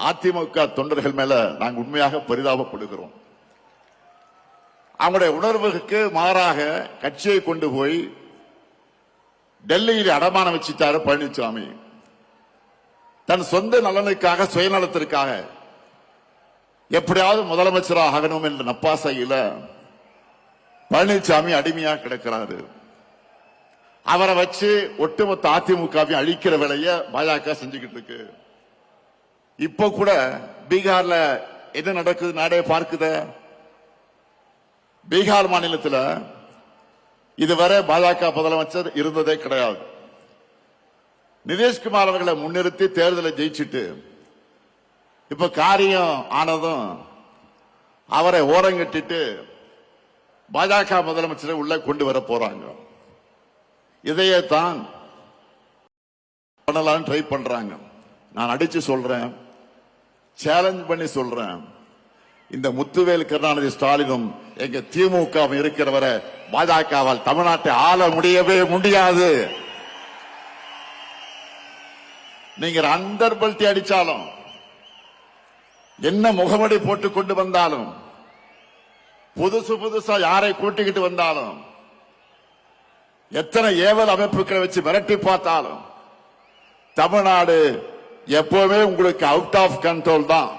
அதிமுக தொண்டர்கள் மேல நாங்கள் உண்மையாக பரிதாபப்படுகிறோம். அவங்களுடைய உணர்வுக்கு மாறாக கட்சியை கொண்டு போய் டெல்லியில் அடமானம் வச்சுட்டாரு பழனிசாமி. தன் சொந்த நலனுக்காக சுயநலத்திற்காக எப்படியாவது முதலமைச்சராக ஆகணும் என்ற நப்பாசையில பழனிசாமி அடிமையா கிடக்கிறாரு. அவரை வச்சு ஒட்டுமொத்த அதிமுகவை அழிக்கிற வேலையை பாஜக செஞ்சுக்கிட்டு இருக்கு. இப்ப கூட பீகார்ல என்ன நடக்குது நாடே பார்க்குத. பீகார் மாநிலத்தில் இதுவரை பாஜக முதலமைச்சர் இருந்ததே கிடையாது. நிதிஷ்குமார் அவர்களை முன்னிறுத்தி தேர்தலை ஜெயிச்சுட்டு இப்ப காரியம் ஆனதும் அவரை ஓரங்கட்டிட்டு பாஜக முதலமைச்சரை உள்ள கொண்டு வர போறாங்க. இதையே தான் பண்ணலாம் ட்ரை பண்றாங்க. நான் அடிச்சு சொல்றேன், சேலஞ்ச் பண்ணி சொல்றேன், இந்த முத்துவேல் கருணாநிதி ஸ்டாலினும் எங்க திமுக இருக்கிறவரை பாஜகவால் தமிழ்நாட்டை ஆள முடியவே முடியாது. நீங்க அந்தர்பல்ட்டி அடிச்சாலும் என்ன முகமடி போட்டுக் கொண்டு வந்தாலும் புதுசா யாரை கூட்டிக்கிட்டு வந்தாலும் எத்தனை ஏவல் அமைப்புகளை வச்சு மிரட்டி பார்த்தாலும் தமிழ்நாடு எப்பவுமே உங்களுக்கு அவுட் ஆஃப் கண்ட்ரோல் தான்.